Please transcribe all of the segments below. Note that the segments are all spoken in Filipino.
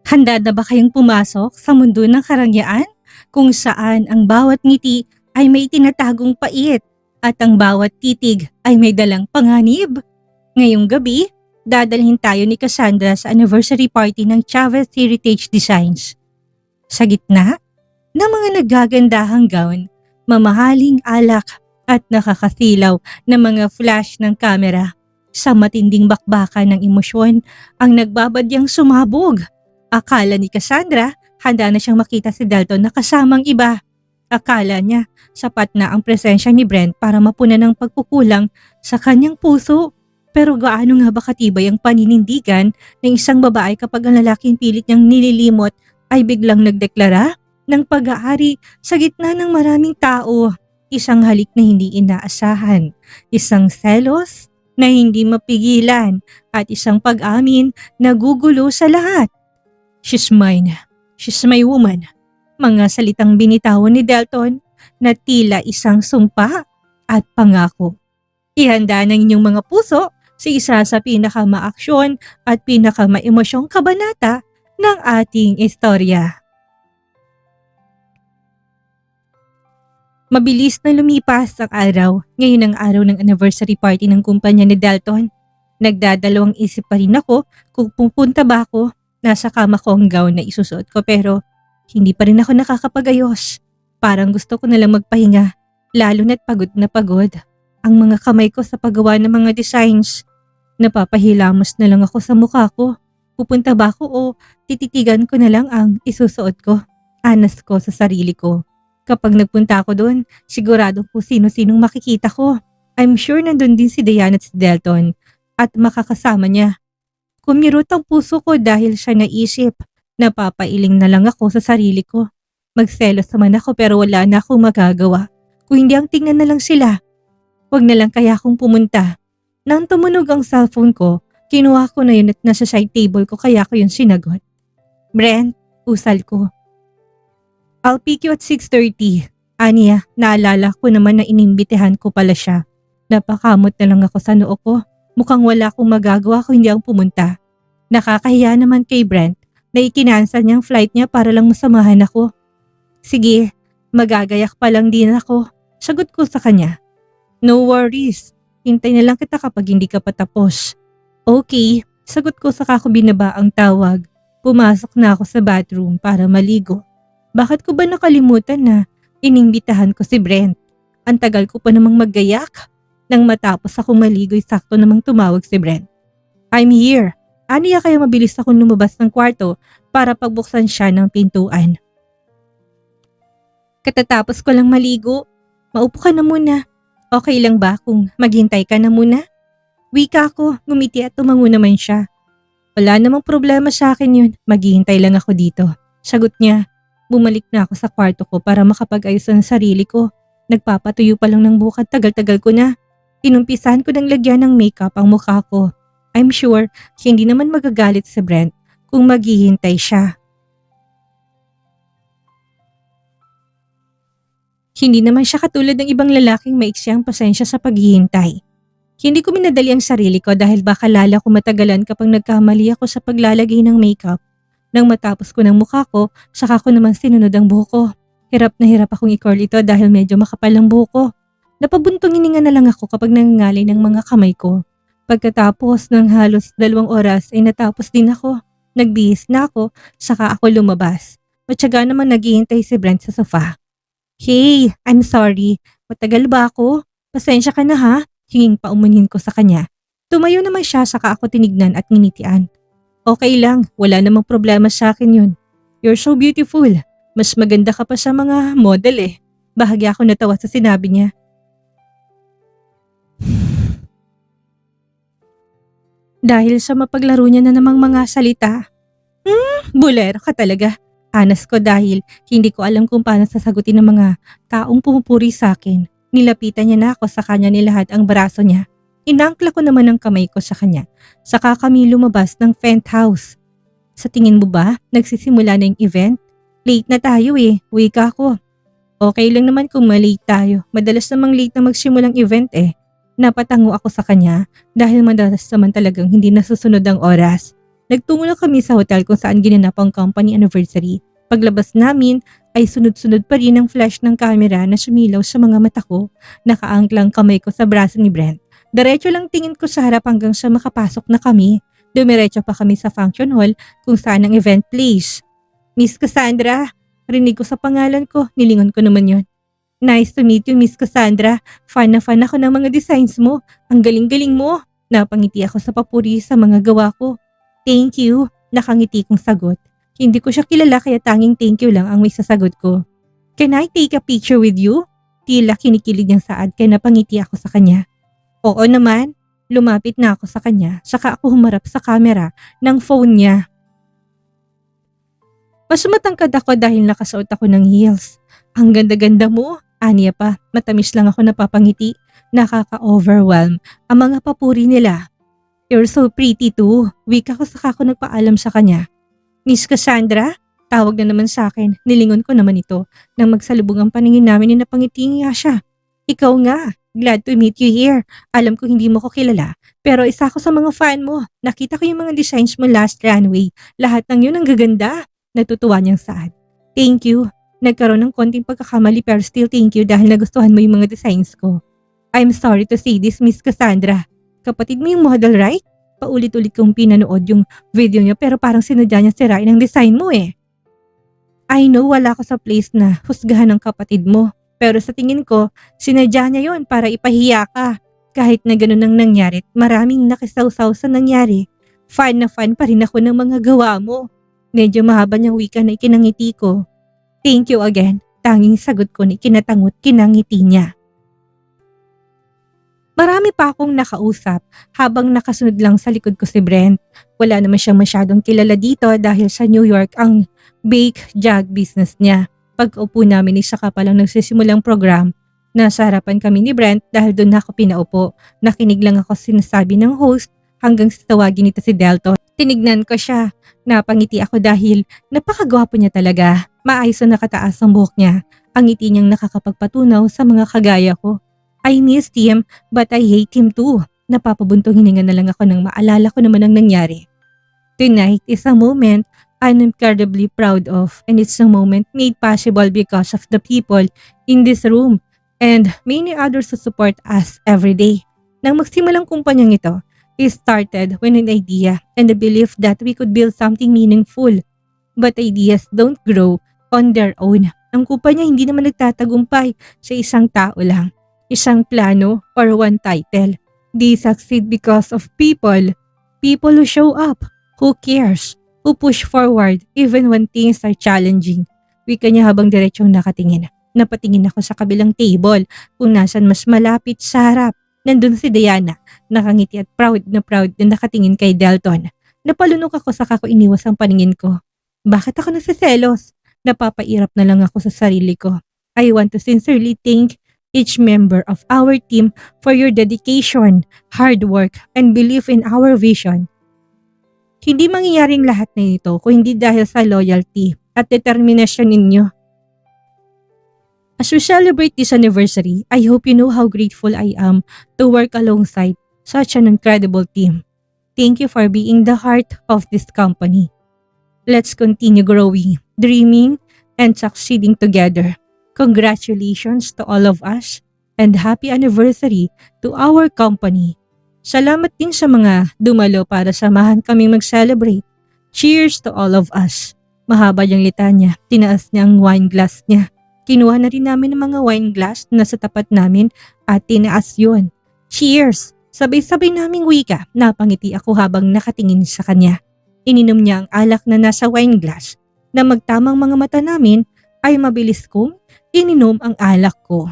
Handa na ba kayong pumasok sa mundo ng karangyaan kung saan ang bawat ngiti ay may tinatagong pait at ang bawat titig ay may dalang panganib? Ngayong gabi, dadalhin tayo ni Cassandra sa anniversary party ng Chavez Heritage Designs. Sa gitna ng mga nagagandahang gown, mamahaling alak at nakakasilaw na mga flash ng kamera, sa matinding bakbakan ng emosyon ang nagbabadyang sumabog. Akala ni Cassandra, handa na siyang makita si Dalton na kasamang iba. Akala niya, sapat na ang presensya ni Brent para mapunan ng pagkukulang sa kanyang puso. Pero gaano nga ba katibay ang paninindigan ng isang babae kapag ang lalaking pilit niyang nililimot ay biglang nagdeklara ng pag-aari sa gitna ng maraming tao? Isang halik na hindi inaasahan, isang selos na hindi mapigilan at isang pag-amin na gugulo sa lahat. She's mine. She's my woman. Mga salitang binitawan ni Dalton na tila isang sumpa at pangako. Ihanda ng inyong mga puso sa isa sa pinakamaaksyon at pinakamaemosyong kabanata ng ating istorya. Mabilis na lumipas ang araw. Ngayon ang araw ng anniversary party ng kumpanya ni Dalton. Nagdadalawang isip pa rin ako kung pupunta ba ako. Nasa kama ko ang gown na isusuot ko pero hindi pa rin ako nakakapag-ayos. Parang gusto ko nalang magpahinga, lalo na't pagod na pagod. Ang mga kamay ko sa paggawa ng mga designs. Napapahilamos na lang ako sa mukha ko. Pupunta ba ako o tititigan ko na lang ang isusuot ko? Anas ko sa sarili ko. Kapag nagpunta ako doon, sigurado kung sino-sinong makikita ko. I'm sure nandun din si Diana at si Dalton at makakasama niya. Kumirot ang puso ko dahil siya naisip. Napapailing na lang ako sa sarili ko. Magselos naman ako pero wala na akong magagawa. Kung hindi ang tingnan na lang sila. Huwag na lang kaya akong pumunta. Nang tumunog ang cellphone ko, kinuha ko na yun at nasa side table ko kaya ko yun sinagot. Brent, usal ko. I'll pick you at 6:30. Aniya, naalala ko naman na inimbitehan ko pala siya. Napakamot na lang ako sa noo ko. Mukhang wala akong magagawa kung hindi ang pumunta. Nakakahiya naman kay Brent na ikinansal niyang flight niya para lang masamahan ako. Sige, magagayak pa lang din ako. Sagot ko sa kanya. No worries. Hintay na lang kita kapag hindi ka patapos. Okay, sagot ko saka ko binaba ang tawag. Pumasok na ako sa bathroom para maligo. Bakit ko ba nakalimutan na inimbitahan ko si Brent? Ang tagal ko pa namang maggayak. Nang matapos ako maligo'y sakto namang tumawag si Brent. I'm here. Aniya kaya mabilis akong lumabas ng kwarto para pagbuksan siya ng pintuan. Katatapos ko lang maligo. Maupo ka na muna. Okay lang ba kung maghintay ka na muna? Wika ko, ngumiti at tumango naman siya. Wala namang problema sa akin yun. Maghihintay lang ako dito. Sagot niya. Bumalik na ako sa kwarto ko para makapag-ayos ng sarili ko. Nagpapatuyo pa lang ng bukat, tagal-tagal ko na. Inumpisahan ko ng lagyan ng makeup ang mukha ko. I'm sure hindi naman magagalit si Brent kung maghihintay siya. Hindi naman siya katulad ng ibang lalaking maiksi ang pasensya sa paghihintay. Hindi ko minadali ang sarili ko dahil baka lala ko matagalan kapag nagkamali ako sa paglalagay ng makeup. Nang matapos ko ng mukha ko, saka ko naman sinunod ang buhok ko. Hirap na hirap akong i-curl ito dahil medyo makapal ang buhok ko. Napabuntong hininga na lang ako kapag nangangalay ng mga kamay ko. Pagkatapos ng halos 2 oras ay natapos din ako. Nagbihis na ako, saka ako lumabas. Matyaga naman naghihintay si Brent sa sofa. Hey, I'm sorry. Matagal ba ako? Pasensya ka na ha? Hinging paumanhin ko sa kanya. Tumayo naman siya saka ako tinignan at nginitian. Okay lang, wala namang problema sa akin yun. You're so beautiful. Mas maganda ka pa sa mga model eh. Bahagya ako natawa sa sinabi niya. Dahil sa mapaglaro niya na namang mga salita. Bulero ka talaga. Anas ko dahil hindi ko alam kung paano sasagutin ng mga taong pumupuri sa akin. Nilapitan niya na ako sa kanya nilahat ang braso niya. Inangkla ko naman ang kamay ko sa kanya. Saka kami lumabas ng penthouse. Sa tingin mo ba, nagsisimula na yung event? Late na tayo eh, wika ako. Okay lang naman kung malate tayo. Madalas namang late na magsimulang event eh. Napatango ako sa kanya dahil madalas naman talagang hindi nasusunod ang oras. Nagtungo na kami sa hotel kung saan ginanap ang company anniversary. Paglabas namin ay sunod-sunod pa rin ang flash ng camera na sumilaw sa mga mata ko. Nakaangklang kamay ko sa braso ni Brent. Diretso lang tingin ko sa harap hanggang sa makapasok na kami. Dumiretso pa kami sa function hall kung saan ang event place. Miss Cassandra, rinig ko sa pangalan ko, nilingon ko naman yon. Nice to meet you, Miss Cassandra. Fan na fan ako ng mga designs mo. Ang galing-galing mo. Napangiti ako sa papuri sa mga gawa ko. Thank you, nakangiti kong sagot. Hindi ko siya kilala kaya tanging thank you lang ang may sasagot ko. Can I take a picture with you? Tila kinikilig niyang saad kaya napangiti ako sa kanya. Oo naman, lumapit na ako sa kanya saka ako humarap sa camera ng phone niya. Mas matangkad ako dahil nakasuot ako ng heels. Ang ganda-ganda mo, aniya pa, matamis lang ako napapangiti. Nakaka-overwhelm ang mga papuri nila. You're so pretty too. Wika ko saka ako nagpaalam sa kanya. Miss Cassandra? Tawag na naman sa akin. Nilingon ko naman ito nang magsalubong ang paningin namin ni napangiti niya siya. Ikaw nga. Glad to meet you here. Alam ko hindi mo ko kilala. Pero isa ako sa mga fan mo. Nakita ko yung mga designs mo last runway. Lahat ng yun ang gaganda. Natutuwa niyang saad. Thank you. Nagkaroon ng konting pagkakamali pero still thank you dahil nagustuhan mo yung mga designs ko. I'm sorry to say this, Miss Cassandra. Kapatid mo yung model, right? Paulit-ulit kong pinanood yung video niya pero parang sinadya niya sirain ang design mo eh. I know wala ko sa place na husgahan ng kapatid mo. Pero sa tingin ko, sinadya niya yon para ipahiya ka. Kahit na ganun ang nangyari, maraming nakisawsaw sa nangyari. Fan na fan pa rin ako ng mga gawa mo. Medyo mahaba niyang wika na ikinangiti ko. Thank you again. Tanging sagot ko na ikinatangot kinangiti niya. Marami pa akong nakausap habang nakasunod lang sa likod ko si Brent. Wala naman siyang masyadong kilala dito dahil sa New York ang bake jug business niya. Pag-upo namin saka pa lang nagsisimulang program. Nasa harapan kami ni Brent dahil doon ako pinaupo. Nakinig lang ako sinasabi ng host hanggang sa tawagin nito si Delton. Tinignan ko siya. Napangiti ako dahil napakagwapo niya talaga. Maayos na nakataas ang buhok niya. Ang ngiti niyang nakakapagpatunaw sa mga kagaya ko. I missed him but I hate him too. Napapabuntong hininga na lang ako nang maalala ko naman ang nangyari. Tonight is a moment I'm incredibly proud of and it's a moment made possible because of the people in this room and many others who support us every day. Nang magsimulang kumpanyang ito, it started with an idea and the belief that we could build something meaningful. But ideas don't grow on their own. Ang kumpanya hindi naman nagtatagumpay sa isang tao lang. Isang plano or one title. They succeed because of people. People who show up, who cares, who push forward even when things are challenging. Wika niya habang diretsong nakatingin. Napatingin ako sa kabilang table kung nasan mas malapit sa harap. Nandun si Diana, nakangiti at proud na nakatingin kay Delton. Napalunok ako saka ko iniwas ang paningin ko. Bakit ako nagsiselos? Napapairap na lang ako sa sarili ko. I want to sincerely thank each member of our team for your dedication, hard work, and belief in our vision. Hindi mangyayaring lahat na ito kung hindi dahil sa loyalty at determinasyon ninyo. As we celebrate this anniversary, I hope you know how grateful I am to work alongside such an incredible team. Thank you for being the heart of this company. Let's continue growing, dreaming, and succeeding together. Congratulations to all of us and happy anniversary to our company. Salamat din sa mga dumalo para samahan kaming mag-celebrate. Cheers to all of us. Mahaba yung litanya, tinaas niya ang wine glass niya. Kinuha na rin namin ang mga wine glass na sa tapat namin at tinaas yun. Cheers! Sabay-sabay naming wika, napangiti ako habang nakatingin sa kanya. Ininom niya ang alak na nasa wine glass. Na magtamang mga mata namin ay mabilis kong ininom ang alak ko.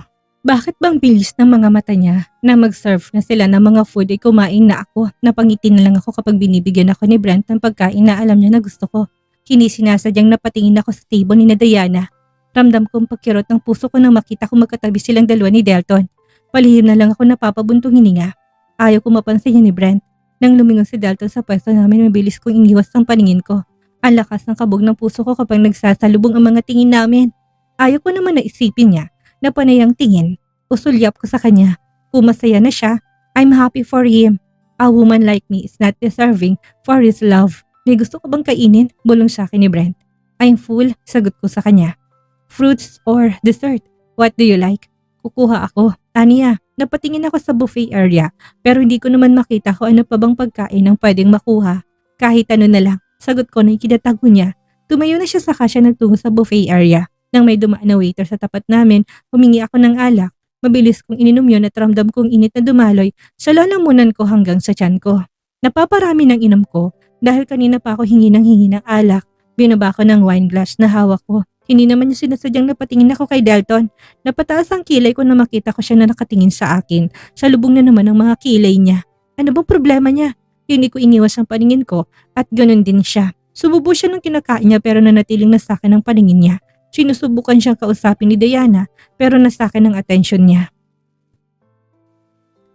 Bakit bang bilis ng mga mata niya na mag-serve na sila ng mga food ay kumain na ako? Napangiti na lang ako kapag binibigyan ako ni Brent ng pagkain na alam niya na gusto ko. Hindi sinasadyang napatingin ako sa table ni Diana. Ramdam kong pagkirot ng puso ko nang makita ko magkatabi silang dalawa ni Delton. Palihim na lang ako napapabuntong hininga. Ayaw ko mapansin niya ni Brent. Nang lumingon si Delton sa pwesto namin, mabilis kong iniwas ang paningin ko. Ang lakas ng kabog ng puso ko kapag nagsasalubong ang mga tingin namin. Ayaw ko naman na isipin niya na panay ang tingin. Usulyap ko sa kanya. Kung masaya na siya, I'm happy for him. A woman like me is not deserving for his love. May gusto ka bang kainin? Bulong sa akin ni Brent. I'm full, sagot ko sa kanya. Fruits or dessert? What do you like? Kukuha ako. Aniya, napatingin ako sa buffet area pero hindi ko naman makita kung ano pa bang pagkain ang pwedeng makuha. Kahit ano na lang, sagot ko na ikinatago niya. Tumayo na siya saka siya nagtungo sa buffet area. Nang may dumaan na waiter sa tapat namin, humingi ako ng alak. Mabilis kong ininom yun at ramdam kong init na dumaloy sa lalamunan ko hanggang sa tiyan ko. Napaparami ng inom ko dahil kanina pa ako hingi ng alak. Binaba ko ng wine glass na hawak ko. Hindi naman niya sinasadyang napatingin ako kay Dalton. Napataas ang kilay ko na makita ko siya na nakatingin sa akin. Sa lubong na naman ang mga kilay niya. Ano bang problema niya? Hindi ko iniwas ang paningin ko at ganun din siya. Sumubo siya ng kinakain niya pero nanatiling nasa akin ang paningin niya. Sinusubukan siyang kausapin ni Diana pero nasa akin ang atensyon niya.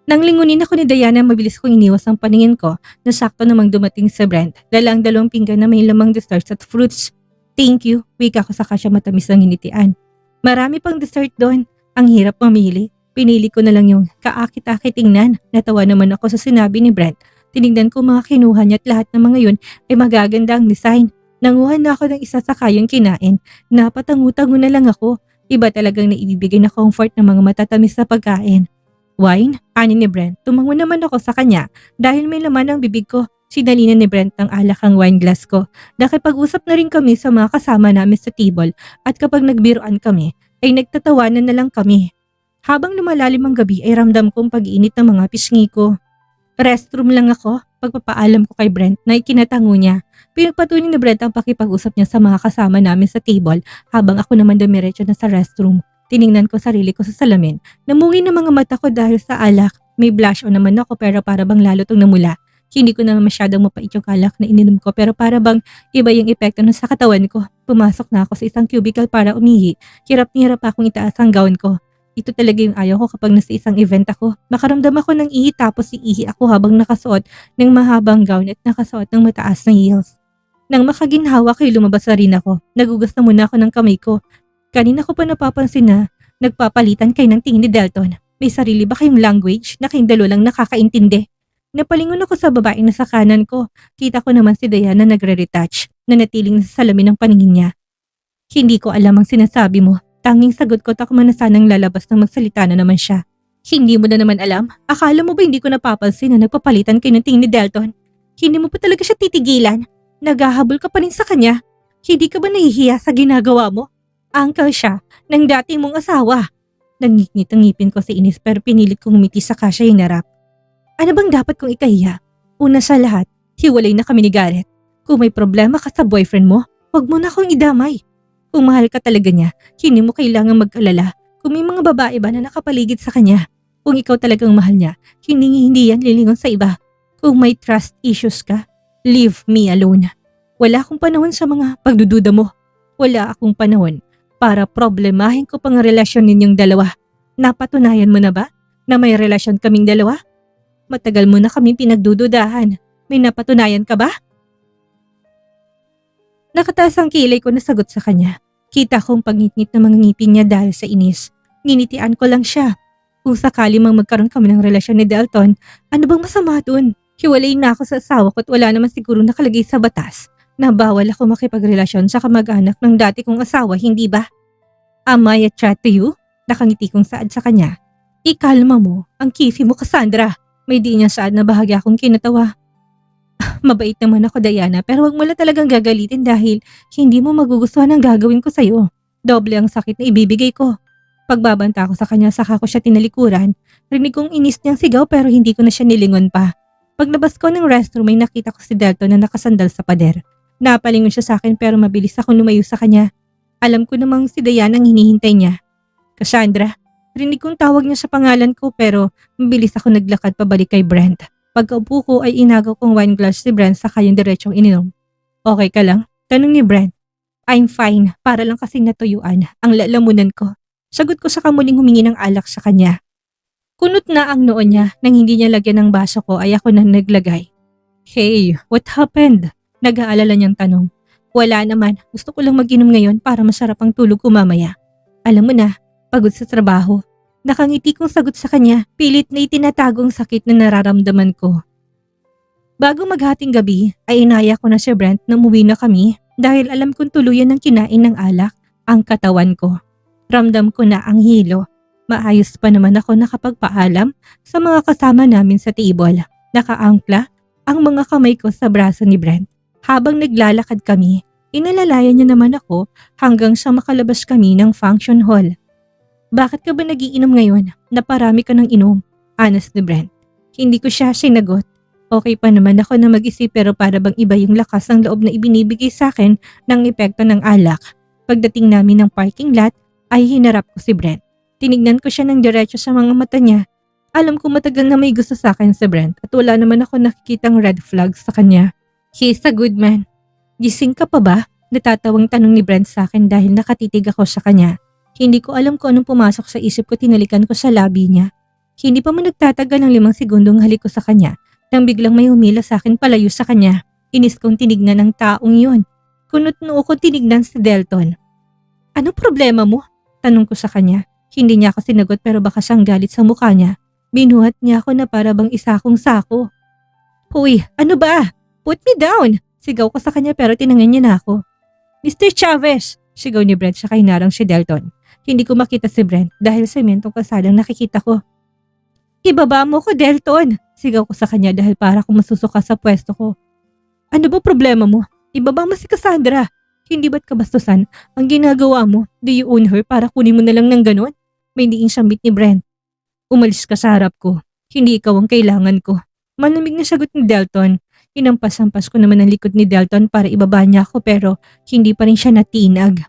Nang lingunin ako ni Diana, mabilis kong iniwas ang paningin ko na sakto namang dumating sa Brent. Dala ang 2 pinggan na may lamang desserts at fruits. Thank you, wika ko saka siya matamis ang hinitian. Marami pang dessert doon. Ang hirap mamili. Pinili ko na lang yung kaakit-akit tingnan. Natawa naman ako sa sinabi ni Brent. Tinignan ko mga kinuha niya at lahat ng mga yun ay magaganda ang design. Nanguha na ako ng isa sa kayong kinain. Napatangu-tango na lang ako. Iba talagang naibibigay na comfort ng mga matatamis na pagkain. Wine? Ani ni Brent. Tumango naman ako sa kanya dahil may laman ang bibig ko. Sinalina ni Brent ng alak ang wine glass ko. Nakipag-usap na rin kami sa mga kasama namin sa table at kapag nagbiruan kami ay nagtatawanan na lang kami. Habang lumalalim ang gabi ay ramdam kong pag-iinit ng mga pisngi ko. Restroom lang ako. Pagpapaalam ko kay Brent na ikinatango niya. Pinagpatuloy ni Brent ang pakipag-usap niya sa mga kasama namin sa table habang ako naman dumiretso na sa restroom. Tiningnan ko sarili ko sa salamin. Namungi ng mga mata ko dahil sa alak. May blush on naman ako pero para bang lalo tong namula. Hindi ko na masyadong mapait yung alak na ininom ko pero para bang iba yung epekto nun sa katawan ko. Pumasok na ako sa isang cubicle para umihi. Hirap na hirap akong itaas ang gown ko. Ito talaga yung ayaw ko kapag nasa isang event ako. Makaramdam ako ng ihi tapos iihi ako habang nakasuot ng mahabang gown at nakasuot ng mataas na heels. Nang makaginhawa kay lumabas na rin ako. Nagugas na muna ako ng kamay ko. Kanina ko pa napapansin na nagpapalitan kayo ng tingin ni Dalton. May sarili ba kayong language na kayong dalawa lang nakakaintindi? Napalingon ako sa babae na sa kanan ko. Kita ko naman si Diana nagre-retouch na natiling sa salamin ng paningin niya. Hindi ko alam ang sinasabi mo. Tanging sagot ko takma na sanang lalabas nang magsalita na naman siya. Hindi mo na naman alam? Akala mo ba hindi ko napapansin na nagpapalitan kayo ng tingin ni Dalton? Hindi mo pa talaga siya titigilan? Naghahabol ka pa rin sa kanya? Hindi ka ba nahihiya sa ginagawa mo? Uncle siya ng dati mong asawa. Nangingit ang ngipin ko sa inis pero pinilit kong humiti sa kasya yung narap. Ano bang dapat kong ikahiya? Una sa lahat, hiwalay na kami ni Garrett. Kung may problema ka sa boyfriend mo, huwag mo na akong idamay. Kung mahal ka talaga niya, hindi mo kailangang mag-alala kung may mga babae ba na nakapaligid sa kanya. Kung ikaw talagang mahal niya, hindi yan lilingon sa iba. Kung may trust issues ka, leave me alone. Wala akong panahon sa mga pagdududa mo. Wala akong panahon para problemahin ko pang relasyon ninyong dalawa. Napatunayan mo na ba na may relasyon kaming dalawa? Matagal mo na kaming pinagdududahan. May napatunayan ka ba? Nakataas ang kilay ko na sagot sa kanya. Kita kong pagngit-ngit na mga ngipin niya dahil sa inis. Nginitian ko lang siya. Kung sakali mang magkaroon kami ng relasyon ni Dalton, ano bang masama dun? Hiwalay na ako sa asawa ko at wala naman siguro nakalagay sa batas na bawal ako makipagrelasyon sa kamag-anak ng dati kong asawa, hindi ba? Am I a threat to you? Nakangiti kong saad sa kanya. Ikalma mo ang kifi mo, Cassandra. May di niya saad na bahagya akong kinatawa. Mabait naman ako, Diana, pero wag mo lang talagang gagalitin dahil hindi mo magugustuhan ang gagawin ko sa'yo. Doble ang sakit na ibibigay ko. Pagbabanta ko sa kanya saka ko siya tinalikuran. Rinig kong inis niyang sigaw pero hindi ko na siya nilingon pa. Paglabas ko ng restroom ay nakita ko si Dalton na nakasandal sa pader. Napalingon siya sa akin pero mabilis akong lumayo sa kanya. Alam ko namang si Diana ang hinihintay niya. Cassandra, rinig kong tawag niya sa pangalan ko pero mabilis ako naglakad pabalik kay Brent. Pagkaupo ko ay inagaw kong wine glass si Brent saka yung diretsong ininom. Okay ka lang? Tanong ni Brent. I'm fine, para lang kasing natuyuan ang lalamunan ko. Sagot ko sa kamuling humingi ng alak sa kanya. Kunot na ang noon niya nang hindi niya lagyan ng baso ko ay ako na naglagay. Hey, what happened? Nag-aalala niyang tanong. Wala naman, gusto ko lang mag-inom ngayon para masarap ang tulog ko mamaya. Alam mo na, pagod sa trabaho. Nakangiti kong sagot sa kanya, pilit na itinatagong sakit na nararamdaman ko. Bago maghating gabi ay inaya ko na si Brent na umuwi na kami dahil alam kong tuluyan ng kinain ng alak ang katawan ko. Ramdam ko na ang hilo. Maayos pa naman ako nakapagpaalam sa mga kasama namin sa table. Nakaangkla ang mga kamay ko sa braso ni Brent. Habang naglalakad kami, inalalayan niya naman ako hanggang sa makalabas kami ng function hall. Bakit ka ba nagiinom ngayon? Naparami ka ng inom. Honest ni Brent. Hindi ko siya sinagot. Okay pa naman ako na mag-isip pero para bang iba yung lakas ng loob na ibinibigay sa akin ng epekto ng alak. Pagdating namin ng parking lot ay hinarap ko si Brent. Tinignan ko siya ng diretso sa mga mata niya. Alam ko matagal na may gusto sa akin si Brent at wala naman ako nakikitang red flags sa kanya. He is a good man. Gising ka pa ba? Natatawang tanong ni Brent sa akin dahil nakatitig ako sa kanya. Hindi ko alam kung anong pumasok sa isip ko, tinalikan ko sa labi niya. Hindi pa man nagtatagal ng 5 segundong halik ko sa kanya nang biglang may humila sa akin palayo sa kanya. Inis kong tinignan ng taong yun. Kunot noo ko tinignan si Delton. Ano problema mo? Tanong ko sa kanya. Hindi niya ako sinagot pero baka siyang galit sa mukha niya. Binuhat niya ako na para bang isa kong sako. Huy, ano ba? Put me down! Sigaw ko sa kanya pero tinangan niya na ako. Mr. Chavez! Sigaw ni Brent siya hinarang si Delton. Hindi ko makita si Brent dahil sementong kasadang nakikita ko. Ibaba mo ko, Delton! Sigaw ko sa kanya dahil para kong masusuka sa pwesto ko. Ano ba problema mo? Ibaba mo si Cassandra. Hindi ba't kabastusan ang ginagawa mo? Do you own her para kunin mo na lang ng ganon? May diing sambit ni Brent. Umalis ka sa harap ko. Hindi ikaw ang kailangan ko. Malamig na sagot ni Delton. Hinampas-hampas ko naman ang likod ni Delton para ibaba niya ako pero hindi pa rin siya natinag.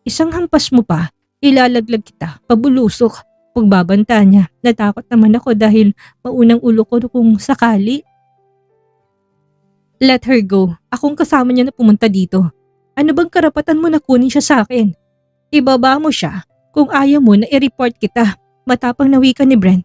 Isang hampas mo pa, ilalaglag kita, pabulusok. Pagbabanta niya, natakot naman ako dahil maunang ulo ko kung sakali. Let her go. Akong kasama niya na pumunta dito. Ano bang karapatan mo na kunin siya sa akin? Ibaba mo siya. Kung ayaw mo na i-report kita. Matapang na wika ni Brent.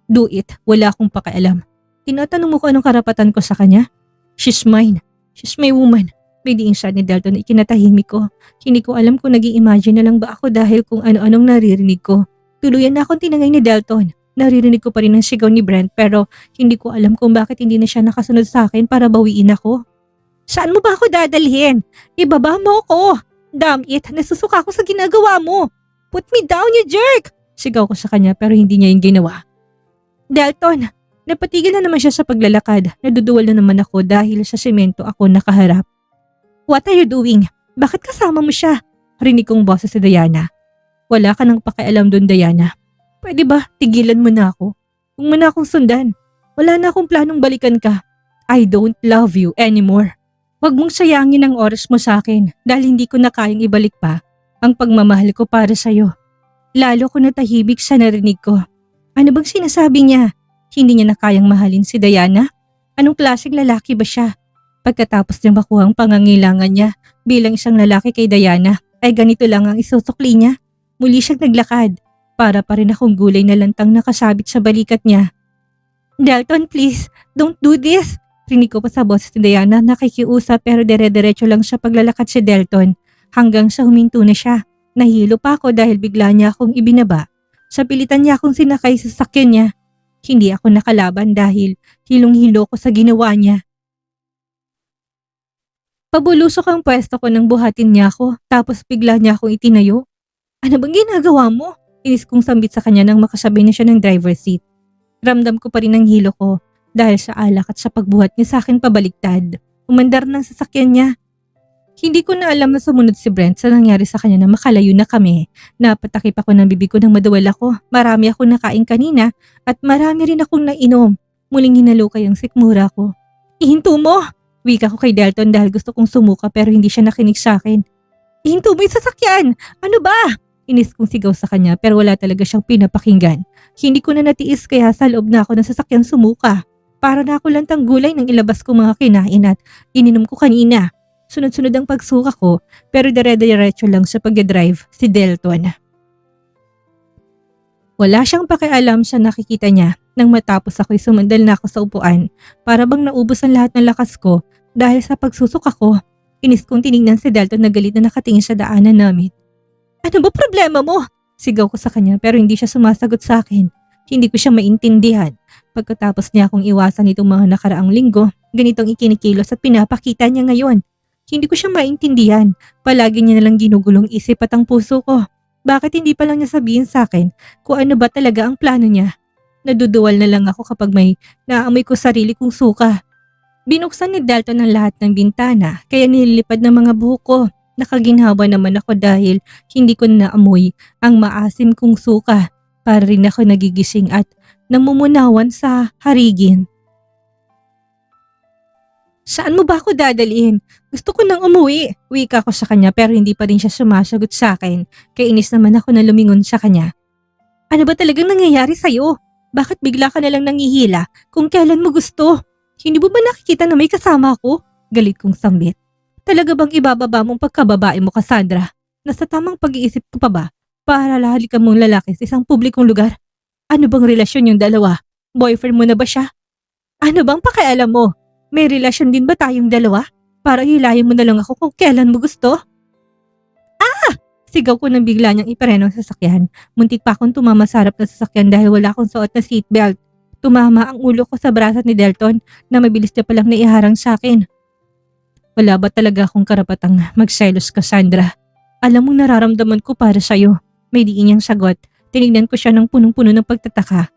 Do it. Wala akong pakialam. Tinatanong mo ko anong karapatan ko sa kanya? She's mine. She's my woman. May diing siya ni Delton na ikinatahimik ko. Hindi ko alam kung nag-i-imagine na lang ba ako dahil kung ano-anong naririnig ko. Tuluyan na akong tinangay ni Delton. Naririnig ko pa rin ang sigaw ni Brent pero hindi ko alam kung bakit hindi na siya nakasunod sa akin para bawiin ako. Saan mo ba ako dadalhin? Ibaba mo ako. Damn it, nasusuka ako sa ginagawa mo. Put me down, you jerk! Sigaw ko sa kanya pero hindi niya yung ginawa. Delton, napatigil na naman siya sa paglalakad. Naduduwal na naman ako dahil sa semento ako nakaharap. What are you doing? Bakit kasama mo siya? Rinig kong boses si Diana. Wala ka nang pakialam doon, Diana. Pwede ba tigilan mo na ako? Huwag mo na akong sundan. Wala na akong planong balikan ka. I don't love you anymore. Huwag mong sayangin ang oras mo sa akin dahil hindi ko na kayang ibalik pa ang pagmamahal ko para sa'yo. Lalo ko natahimik sa narinig ko. Ano bang sinasabi niya? Hindi niya na kayang mahalin si Diana? Anong klaseng lalaki ba siya? Pagkatapos niya makuha ang pangangailangan niya bilang isang lalaki kay Diana, ay ganito lang ang isusukli niya. Muli siyang naglakad. Para pa rin akong gulay na lantang nakasabit sa balikat niya. Delton, please, don't do this. Rinig ko pa sa boses ni Diana, nakikiusap pero dire-diretso lang siya paglalakad si Delton hanggang sa huminto na siya. Nahilo pa ako dahil bigla niya akong ibinaba. Sa pilitan niya akong sinakay sa sasakyan niya. Hindi ako nakalaban dahil hilong-hilo ko sa ginawa niya. Pabulusok ang pwesto ko nang buhatin niya ako tapos bigla niya akong itinayo. Ano bang ginagawa mo? Inis kong sambit sa kanya nang makasabay na siya ng driver's seat. Ramdam ko pa rin ang hilo ko dahil sa alak at sa pagbuhat niya sa akin pabaliktad. Umandar ng sasakyan niya. Hindi ko na alam na sumunod si Brent sa nangyari sa kanya na makalayo na kami. Napatakip ako ng bibig ko nang madawal ako. Marami akong nakain kanina at marami rin akong nainom. Muling hinalukay ang sikmura ko. Ihinto mo! Wika ko kay Delton dahil gusto kong sumuka pero hindi siya nakinig sa akin. Ihinto mo yung sasakyan! Ano ba? Inis kong sigaw sa kanya pero wala talaga siyang pinapakinggan. Hindi ko na natiis kaya sa loob na ako ng sasakyan sumuka. Para na ako lantang gulay nang ilabas ko mga kinain at ininom ko kanina. Sunod-sunod ang pagsuka ko pero dire-diretso lang sa pagdadrive si Delton. Wala siyang pakialam sa nakikita niya nang matapos ako'y sumandal na ako sa upuan para bang naubos ang lahat ng lakas ko dahil sa pagsusuka ko. Inis kong tinignan si Delton na galit na nakatingin sa daanan namin. Ano ba problema mo? Sigaw ko sa kanya pero hindi siya sumasagot sa akin. Hindi ko siya maintindihan. Pagkatapos niya akong iwasan itong mga nakaraang linggo, ganitong ikinikilos at pinapakita niya ngayon. Hindi ko siya maintindihan. Palagi niya nalang ginugulong isip at ang puso ko. Bakit hindi pa lang niya sabihin sa akin kung ano ba talaga ang plano niya? Naduduwal na lang ako kapag may naamoy ko sarili kong suka. Binuksan ni Dalton ang lahat ng bintana kaya nililipad ng mga buhok ko. Nakaginhawa naman ako dahil hindi ko naamoy ang maasim kong suka. Para rin ako nagigising at namumunawan sa harigin. Saan mo ba ako dadalhin? Gusto ko nang umuwi. Wika ko sa kanya pero hindi pa rin siya sumasagot sa akin. Kainis naman ako na lumingon sa kanya. Ano ba talagang nangyayari sa'yo? Bakit bigla ka nalang nangihila kung kailan mo gusto? Hindi mo ba nakikita na may kasama ako? Galit kong sambit. Talaga bang ibababa mong pagkababae mo, Cassandra? Nasa tamang pag-iisip ko pa ba? Para lahalikan mong lalaki sa isang publikong lugar? Ano bang relasyon yung dalawa? Boyfriend mo na ba siya? Ano bang pakialam mo? May relasyon din ba tayong dalawa? Para hilahin mo na lang ako kung kailan mo gusto? Sigaw ko nang bigla niyang ipareno ang sasakyan. Muntik pa akong tumama sa harap ng sasakyan dahil wala akong suot na seatbelt. Tumama ang ulo ko sa brasa ni Delton na mabilis niya palang naiharang sa akin. Wala ba talaga akong karapatang magselos, Cassandra? Alam mong nararamdaman ko para sa'yo. May diin niyang sagot. Tinignan ko siya ng punong-puno ng pagtataka.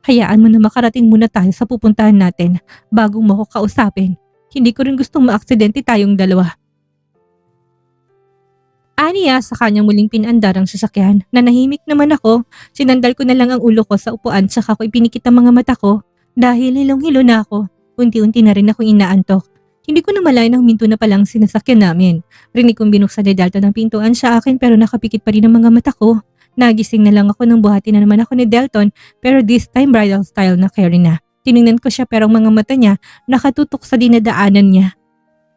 Hayaan mo na makarating muna tayo sa pupuntahan natin bago mo ako kausapin. Hindi ko rin gustong maaksidente tayong dalawa. Aniya sa kanyang muling pinandar ang sasakyan. Nanahimik naman ako. Sinandal ko na lang ang ulo ko sa upuan saka ko ipinikit ang mga mata ko dahil hilong-hilo na ako. Unti-unti na rin akong inaantok. Hindi ko na malayan na huminto na palang sinasakyan namin. Rinig kong binuksan ni Dalton ang pintuan sa akin pero nakapikit pa rin ang mga mata ko. Nagising na lang ako nang buhati na naman ako ni Delton pero this time bridal style na carry na. Tinignan ko siya pero ang mga mata niya nakatutok sa dinadaanan niya.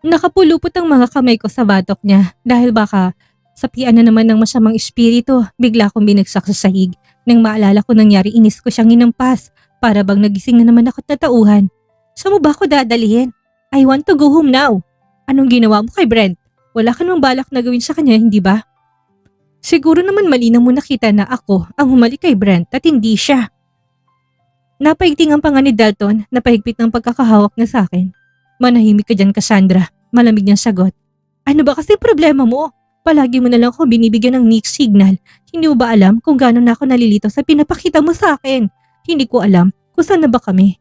Nakapulupot ang mga kamay ko sa batok niya dahil baka sapian na naman ng masamang espiritu. Bigla akong binagsak sa sahig. Nang maalala ko nangyari inis ko siyang inampas para bang nagising na naman ako at natauhan. Saan mo ba ako dadalhin? I want to go home now. Anong ginawa mo kay Brent? Wala ka namang balak na gawin sa kanya, hindi ba? Siguro naman malinaw mo nakita na ako ang humalik kay Brent at hindi siya. Napaigtingan pa nga ni Dalton na pahigpit ng pagkakahawak niya sa akin. Manahimik ka dyan, Cassandra. Malamig niyang sagot. Ano ba kasi problema mo? Palagi mo na lang ako binibigyan ng mixed signal. Hindi mo ba alam kung gaano na ako nalilito sa pinapakita mo sa akin? Hindi ko alam kung saan na ba kami.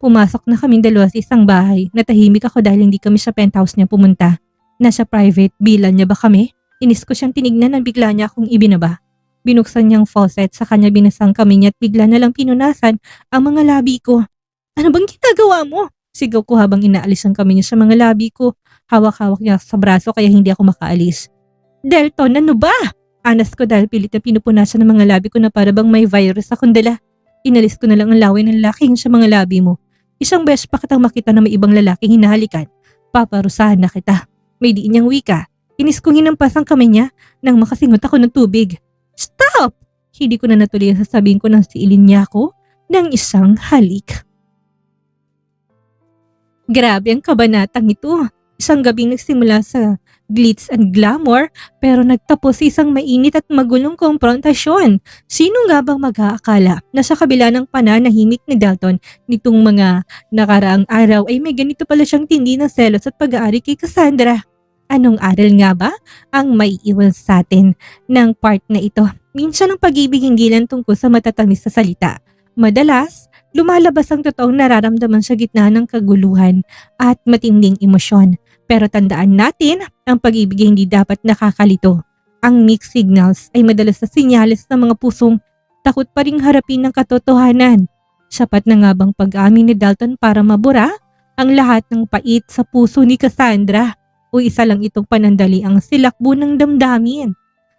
Pumasok na kaming dalawa sa isang bahay. Natahimik ako dahil hindi kami sa penthouse niya pumunta. Nasa private villa niya ba kami? Inis ko siyang tinignan nang bigla niya akong ibinaba. Binuksan niyang faucet sa kanya binasang kami niya at bigla na lang pinunasan ang mga labi ko. Ano bang ginagawa mo? Sigaw ko habang inaalis ang kami niya sa mga labi ko. Hawak-hawak niya sa braso kaya hindi ako makaalis. Delton, ano ba? Anas ko dahil pilit na pinupunasan ng mga labi ko na para bang may virus akong dala. Inalis ko na lang ang laway ng lalaking sa mga labi mo. Isang beses pa kitang makita na may ibang lalaking hinahalikan. Paparusahan na kita. May diin niyang wika. Inis kong hinampas ang kamay niya nang makasingot ako ng tubig. Stop! Hindi ko na natuloy ang sasabihin ko nang siilin niya ako ng isang halik. Grabe ang kabanatang ito. Isang gabing nagsimula sa glitz and glamour pero nagtapos sa isang mainit at magulong komprontasyon. Sino nga bang mag-aakala na sa kabila ng pananahimik ni Dalton nitong mga nakaraang araw ay may ganito pala siyang tindi ng selos at pag-aari kay Cassandra? Anong aral nga ba ang maiiwan sa atin ng part na ito? Minsan ang pag-ibig hindi lang tungkol sa matatamis na salita. Madalas, lumalabas ang totoong nararamdaman sa gitna ng kaguluhan at matinding emosyon. Pero tandaan natin, ang pag-ibig hindi dapat nakakalito. Ang mixed signals ay madalas na senyales ng mga pusong takot pa ring harapin ng katotohanan. Sapat na nga bang pag-amin ni Dalton para mabura ang lahat ng pait sa puso ni Cassandra? O isa lang itong panandali ang silakbo ng damdamin?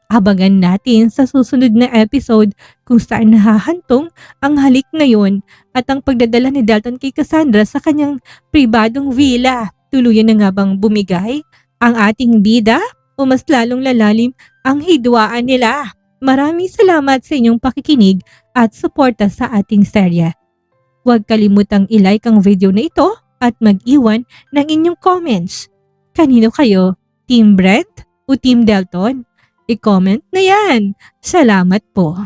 Abangan natin sa susunod na episode kung saan nahahantong ang halik na yon at ang pagdadala ni Dalton kay Cassandra sa kanyang pribadong villa. Tuluyan na nga bang bumigay ang ating bida o mas lalong lalalim ang hidwaan nila? Maraming salamat sa inyong pakikinig at suporta sa ating serya. Huwag kalimutang i-like ang video na ito at mag-iwan ng inyong comments. Kanino kayo? Team Brent o Team Dalton? I-comment na yan. Salamat po.